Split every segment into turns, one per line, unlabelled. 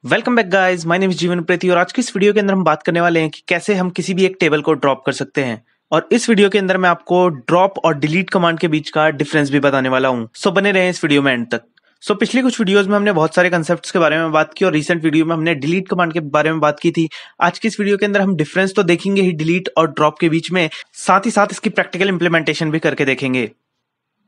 Welcome back guys, my name is जीवन प्रीति और आज की इस वीडियो के अंदर हम बात करने वाले हैं कि कैसे हम किसी भी एक टेबल को ड्रॉप कर सकते हैं। और इस वीडियो के अंदर मैं आपको ड्रॉप और डिलीट कमांड के बीच का डिफरेंस भी बताने वाला हूं। सो बने रहें इस वीडियो में एंड तक। पिछली कुछ वीडियोस में हमने बहुत सारे कंसेप्ट्स के बारे में बात की और रिसेंट वीडियो में हमने डिलीट कमांड के बारे में बात की थी। आज की इस वीडियो के अंदर हम डिफरेंस तो देखेंगे ही डिलीट और ड्रॉप के बीच में, साथ ही साथ इसकी प्रैक्टिकल इंप्लीमेंटेशन भी करके देखेंगे।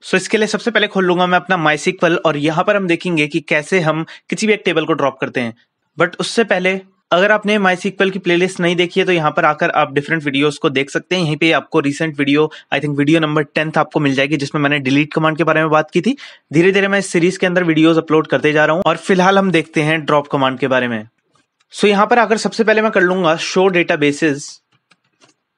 इसके लिए सबसे पहले खोल लूंगा मैं अपना MySQL और यहाँ पर हम देखेंगे कि कैसे हम किसी भी एक टेबल को ड्रॉप करते हैं। बट उससे पहले अगर आपने MySQL की प्लेलिस्ट नहीं देखी है तो यहाँ पर आकर आप डिफरेंट वीडियोस को देख सकते हैं। यहीं पे आपको recent video, I think video number 10 आपको मिल जाएगी, जिसमें मैंने डिलीट कमांड के बारे में बात की थी। धीरे धीरे मैं इस सीरीज के अंदर वीडियोस अपलोड करते जा रहा हूँ और फिलहाल हम देखते हैं ड्रॉप कमांड के बारे में। यहाँ पर आकर सबसे पहले मैं कर लूंगा शो डेटाबेसेस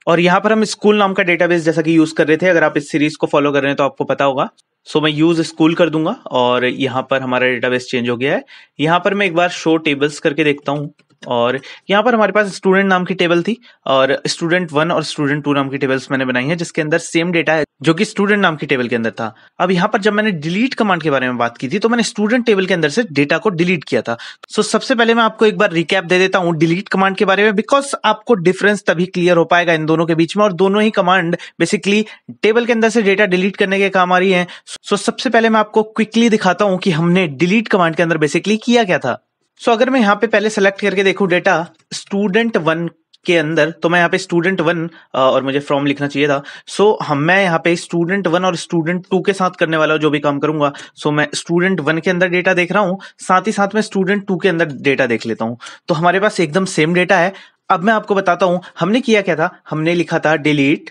और यहाँ पर हम स्कूल नाम का डेटाबेस जैसा कि यूज कर रहे थे। अगर आप इस सीरीज को फॉलो कर रहे हैं तो आपको पता होगा। मैं यूज स्कूल कर दूंगा और यहाँ पर हमारा डेटाबेस चेंज हो गया है। यहाँ पर मैं एक बार शो टेबल्स करके देखता हूँ और यहाँ पर हमारे पास स्टूडेंट नाम की टेबल थी और स्टूडेंट 1 और स्टूडेंट 2 नाम की टेबल्स मैंने बनाई है, जिसके अंदर सेम डेटा है जो कि स्टूडेंट नाम की टेबल के अंदर था। अब यहाँ पर जब मैंने डिलीट कमांड के बारे में बात की थी तो मैंने स्टूडेंट टेबल के अंदर से डेटा को डिलीट किया था। सबसे पहले मैं आपको एक बार रिकैप दे देता हूँ डिलीट कमांड के बारे में, बिकॉज आपको डिफरेंस तभी क्लियर हो पाएगा इन दोनों के बीच में। और दोनों ही कमांड बेसिकली टेबल के अंदर से डेटा डिलीट करने के काम आ रही है। सबसे पहले मैं आपको क्विकली दिखाता हूँ कि हमने डिलीट कमांड के अंदर बेसिकली किया क्या था। अगर मैं यहाँ पे पहले सेलेक्ट करके देखूं डेटा स्टूडेंट 1 के अंदर, तो मैं यहाँ पे स्टूडेंट 1 और मुझे फ्रॉम लिखना चाहिए था। मैं यहाँ पे स्टूडेंट 1 और स्टूडेंट 2 के साथ करने वाला हूँ जो भी काम करूंगा। मैं स्टूडेंट 1 के अंदर डेटा देख रहा हूँ, साथ ही साथ मैं स्टूडेंट 2 के अंदर डेटा देख लेता हूँ। तो हमारे पास एकदम सेम डेटा है। अब मैं आपको बताता हूँ हमने किया क्या था। हमने लिखा था डिलीट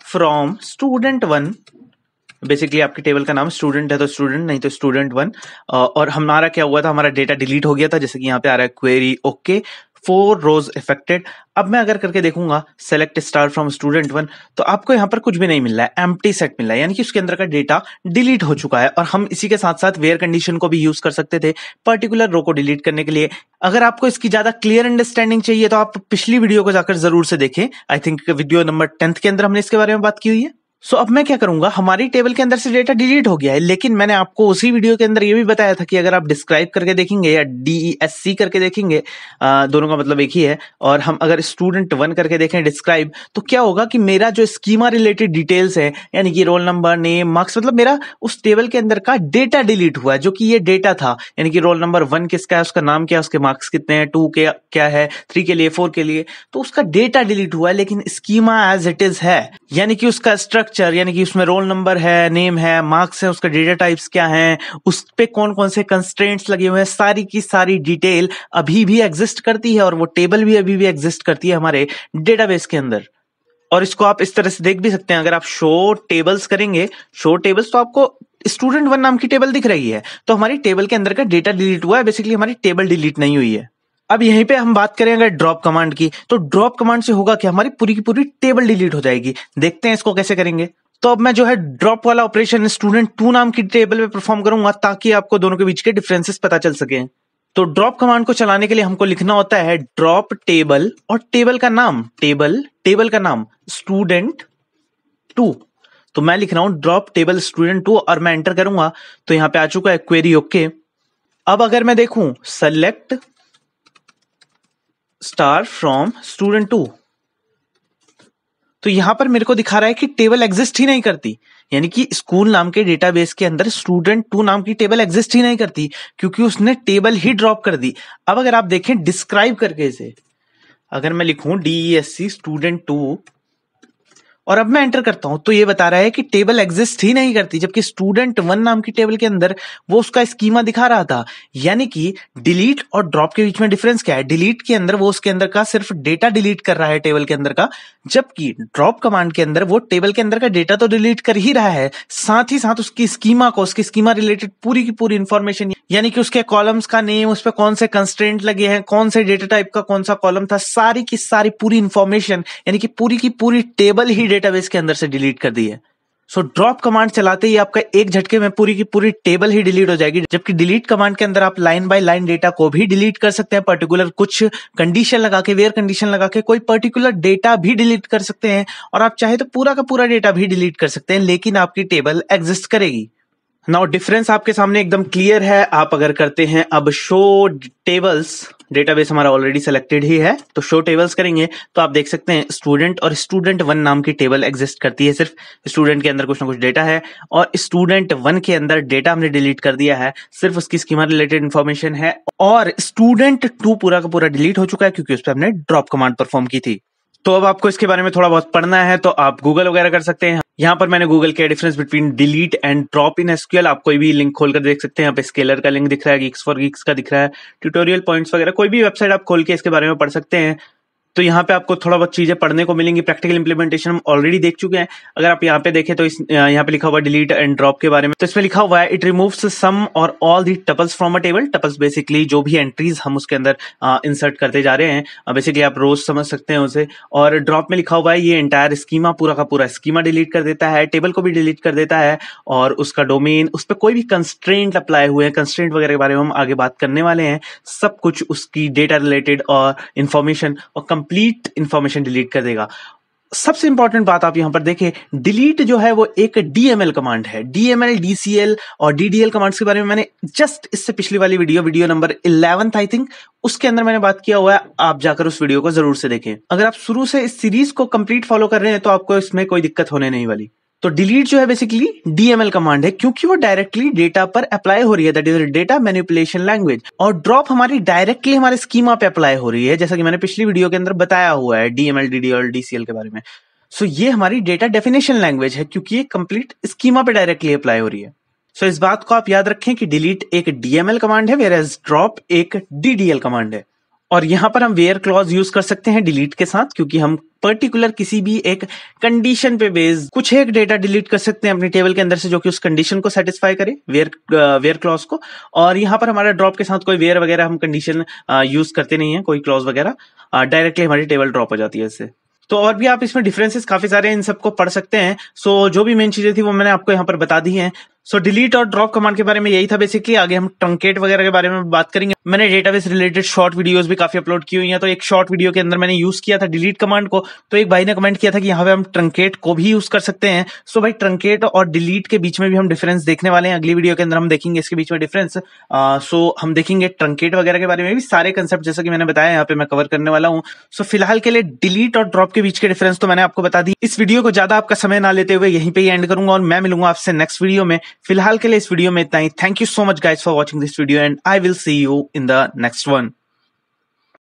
फ्रॉम स्टूडेंट 1। बेसिकली आपकी टेबल का नाम स्टूडेंट है तो स्टूडेंट, नहीं तो स्टूडेंट 1। और हमारा क्या हुआ था, हमारा डेटा डिलीट हो गया था, जैसे कि यहाँ पे आ रहा है क्वेरी ओके 4 रोज इफेक्टेड। अब मैं अगर करके देखूंगा सेलेक्ट स्टार फ्रॉम स्टूडेंट 1, तो आपको यहाँ पर कुछ भी नहीं मिल रहा है, एम्प्टी सेट मिल रहा है, यानी कि उसके अंदर का डेटा डिलीट हो चुका है। और हम इसी के साथ साथ वेयर कंडीशन को भी यूज कर सकते थे पर्टिकुलर रो को डिलीट करने के लिए। अगर आपको इसकी ज्यादा क्लियर अंडरस्टैंडिंग चाहिए तो आप पिछली वीडियो को जाकर जरूर से देखें। आई थिंक वीडियो नंबर 10 के अंदर हमने इसके बारे में बात की हुई है। अब मैं क्या करूंगा, हमारी टेबल के अंदर से डेटा डिलीट हो गया है, लेकिन मैंने आपको उसी वीडियो के अंदर ये भी बताया था कि अगर आप डिस्क्राइब करके देखेंगे या DESC करके देखेंगे, दोनों का मतलब एक ही है, और हम अगर स्टूडेंट 1 करके देखें डिस्क्राइब, तो क्या होगा कि मेरा जो स्कीमा रिलेटेड डिटेल्स है, यानी कि रोल नंबर, नेम, मार्क्स, मतलब मेरा उस टेबल के अंदर का डेटा डिलीट हुआ है, जो कि ये डेटा था। यानी कि रोल नंबर 1 किसका है, उसका नाम क्या है, उसके मार्क्स कितने हैं, 2 के क्या है, 3 के लिए, 4 के लिए, तो उसका डेटा डिलीट हुआ है, लेकिन स्कीमा एज इट इज है। यानी कि उसका स्ट्रक्चर, यानी कि उसमें रोल नंबर है, नेम है, मार्क्स है, उसका डेटा टाइप्स क्या है, उस पे कौन कौन से कंस्ट्रेंट्स लगे हुए हैं, सारी की सारी डिटेल अभी भी एग्जिस्ट करती है और वो टेबल भी अभी भी एग्जिस्ट करती है हमारे डेटाबेस के अंदर। और इसको आप इस तरह से देख भी सकते हैं। अगर आप शो टेबल्स करेंगे, शो टेबल्स, तो आपको स्टूडेंट 1 नाम की टेबल दिख रही है, तो हमारी टेबल के अंदर का डेटा डिलीट हुआ है, बेसिकली हमारी टेबल डिलीट नहीं हुई है। अब यहीं पे हम बात करें अगर ड्रॉप कमांड की, तो ड्रॉप कमांड से होगा कि हमारी पूरी की पूरी टेबल डिलीट हो जाएगी। देखते हैं इसको कैसे करेंगे। तो अब मैं जो है ड्रॉप वाला ऑपरेशन स्टूडेंट 2 नाम की टेबल पे परफॉर्म करूंगा, ताकि आपको दोनों के बीच के डिफरेंसेस पता चल सके। तो ड्रॉप कमांड को चलाने के लिए हमको लिखना होता है ड्रॉप टेबल और टेबल का नाम, टेबल का नाम स्टूडेंट 2। तो मैं लिख रहा हूं ड्रॉप टेबल स्टूडेंट 2 और मैं एंटर करूंगा तो यहां पे आ चुका है क्वेरी ओके। अब अगर मैं देखूं सेलेक्ट स्टार फ्रॉम स्टूडेंट 2, तो यहां पर मेरे को दिखा रहा है कि टेबल एग्जिस्ट ही नहीं करती, यानी कि स्कूल नाम के डेटाबेस के अंदर स्टूडेंट 2 नाम की टेबल एग्जिस्ट ही नहीं करती, क्योंकि उसने टेबल ही ड्रॉप कर दी। अब अगर आप देखें डिस्क्राइब करके इसे, अगर मैं लिखूं DESC स्टूडेंट 2 और अब मैं एंटर करता हूं, तो ये बता रहा है कि टेबल एग्जिस्ट ही नहीं करती, जबकि स्टूडेंट 1 नाम की टेबल के अंदर वो उसका स्कीमा दिखा रहा था। यानी कि डिलीट और ड्रॉप के बीच में डिफरेंस क्या है, डिलीट के अंदर वो उसके अंदर का सिर्फ डेटा डिलीट कर रहा है टेबल के अंदर का, जबकि ड्रॉप कमांड के अंदर वो टेबल के अंदर का डेटा तो डिलीट कर ही रहा है, साथ ही साथ उसकी स्कीमा को, उसकी स्कीमा रिलेटेड पूरी की पूरी इंफॉर्मेशन, यानी कि उसके कॉलम्स का नेम, उस पर कौन से कंस्ट्रेंट लगे हैं, कौन से डेटा टाइप का कौन सा कॉलम था, सारी की सारी पूरी इंफॉर्मेशन, यानी कि पूरी की पूरी टेबल ही डेटाबेस के अंदर से डिलीट कर दी है। ड्रॉप कमांड चलाते ही आपका एक झटके में पूरी की पूरी टेबल ही डिलीट हो जाएगी, जबकि डिलीट कमांड के अंदर आप लाइन बाय लाइन डेटा को भी डिलीट कर सकते हैं, पर्टिकुलर कुछ कंडीशन लगा के, वेयर कंडीशन लगा के कोई पर्टिकुलर डेटा भी डिलीट कर सकते हैं, और आप चाहे तो पूरा का पूरा डेटा भी डिलीट कर सकते हैं, लेकिन आपकी टेबल एग्जिस्ट करेगी। नाउ डिफरेंस आपके सामने एकदम क्लियर है। आप अगर करते हैं अब शो टेबल्स डेटाबेस हमारा ऑलरेडी सेलेक्टेड ही है, तो शो टेबल्स करेंगे तो आप देख सकते हैं स्टूडेंट और स्टूडेंट 1 नाम की टेबल एग्जिस्ट करती है। सिर्फ स्टूडेंट के अंदर कुछ ना कुछ डेटा है और स्टूडेंट 1 के अंदर डेटा हमने डिलीट कर दिया है, सिर्फ उसकी स्कीमा रिलेटेड इन्फॉर्मेशन है। और स्टूडेंट 2 पूरा का पूरा डिलीट हो चुका है क्योंकि उस पर हमने ड्रॉप कमांड परफॉर्म की थी। तो अब आपको इसके बारे में थोड़ा बहुत पढ़ना है तो आप गूगल वगैरह कर सकते हैं। यहाँ पर मैंने गूगल के difference between delete and drop in SQL, आप कोई भी लिंक खोलकर देख सकते हैं। यहाँ पे स्केलर का लिंक दिख रहा है, गीक्स फॉर गीक्स का दिख रहा है, ट्यूटोरियल पॉइंट्स वगैरह, कोई भी वेबसाइट आप खोल के इसके बारे में पढ़ सकते हैं। तो यहाँ पे आपको थोड़ा बहुत चीजें पढ़ने को मिलेंगी। प्रैक्टिकल इंप्लीमेंटेशन हम ऑलरेडी देख चुके हैं। अगर आप यहाँ पे देखें तो यहाँ पे लिखा हुआ डिलीट एंड ड्रॉप के बारे में, तो इसमें लिखा हुआ है इट रिमूव्स सम और all the tuples from a table. Tuples basically जो भी एंट्रीज हम उसके अंदर इंसर्ट करते जा रहे हैं, बेसिकली आप रोज समझ सकते हैं उसे। और ड्रॉप में लिखा हुआ है ये एंटायर स्कीमा, पूरा का पूरा स्कीमा डिलीट कर देता है, टेबल को भी डिलीट कर देता है और उसका डोमेन, उस पर कोई भी कंस्ट्रेंट अप्लाई हुए हैं, कंस्ट्रेंट वगैरह के बारे में हम आगे बात करने वाले हैं। सब कुछ उसकी डेटा रिलेटेड और इंफॉर्मेशन और कंप्लीट इंफॉर्मेशन डिलीट कर देगा। सबसे इंपॉर्टेंट बात आप यहां पर देखें, डिलीट जो है वो एक डीएमएल कमांड है। डीएमएल, डीसीएल और डीडीएल कमांड्स के बारे में मैंने जस्ट इससे पिछली वाली वीडियो नंबर 11 आई थिंक, उसके अंदर मैंने बात किया हुआ है। आप जाकर उस वीडियो को जरूर से देखें। अगर आप शुरू से इस सीरीज को कंप्लीट फॉलो कर रहे हैं तो आपको इसमें कोई दिक्कत होने नहीं वाली। तो डिलीट जो है बेसिकली डीएमएल कमांड है क्योंकि वो डायरेक्टली डेटा पर अप्लाई हो रही है, that is data manipulation language. और ड्रॉप हमारी डायरेक्टली हमारे स्कीमा पे अप्लाई हो रही है, जैसा कि मैंने पिछली वीडियो के अंदर बताया हुआ है डीएमएल, डीडीएल, डीसीएल के बारे में। सो ये हमारी डेटा डेफिनेशन लैंग्वेज है क्योंकि ये कंप्लीट स्कीमा पे डायरेक्टली अप्लाई हो रही है। सो इस बात को आप याद रखें कि डिलीट एक डीएमएल कमांड है, वेयरएज ड्रॉप एक डीडीएल कमांड है। और यहां पर हम वेयर क्लॉज यूज कर सकते हैं डिलीट के साथ, क्योंकि हम पर्टिकुलर किसी भी एक कंडीशन पे बेस्ड कुछ एक डेटा डिलीट कर सकते हैं अपनी टेबल के अंदर से जो कि उस कंडीशन को सेटिस्फाई करे, वेयर क्लॉज को। और यहां पर हमारा ड्रॉप के साथ कोई वेयर वगैरह हम कंडीशन यूज करते नहीं है, कोई क्लॉज वगैरह, डायरेक्टली हमारी टेबल ड्रॉप हो जाती है इससे। तो और भी आप इसमें डिफरेंसेस काफी सारे हैं, इन सबको पढ़ सकते हैं। सो जो भी मेन चीजें थी वो मैंने आपको यहाँ पर बता दी हैं। सो डिलीट और ड्रॉप कमांड के बारे में यही था बेसिकली। आगे हम ट्रंकेट वगैरह के बारे में बात करेंगे। मैंने डेटाबेस रिलेटेड शॉर्ट वीडियोस भी काफी अपलोड की हुई हैं। तो एक शॉर्ट वीडियो के अंदर मैंने यूज किया था डिलीट कमांड को, तो एक भाई ने कमेंट किया था कि यहाँ पे हम ट्रंकेट को भी यूज कर सकते हैं। सो भाई ट्रंकेट और डिलीट के बीच में भी हम डिफरेंस देखने वाले हैं। अगली वीडियो के अंदर हम देखेंगे इसके बीच में डिफरेंस। सो हम देखेंगे ट्रंकेट वगैरह के बारे में भी, सारे कंसेप्ट जैसा कि मैंने बताया यहाँ पे मैं कवर करने वाला हूँ। सो फिलहाल के लिए डिलीट और ड्रॉप के बीच के डिफरेंस तो मैंने आपको बता दी। इस वीडियो को ज्यादा आपका समय ना लेते हुए यहीं पे ही एंड करूंगा और मैं मिलूंगा आपसे नेक्स्ट वीडियो में। फिलहाल के लिए इस वीडियो में इतना ही। Thank you so much guys for watching this video and I will see you in the next one.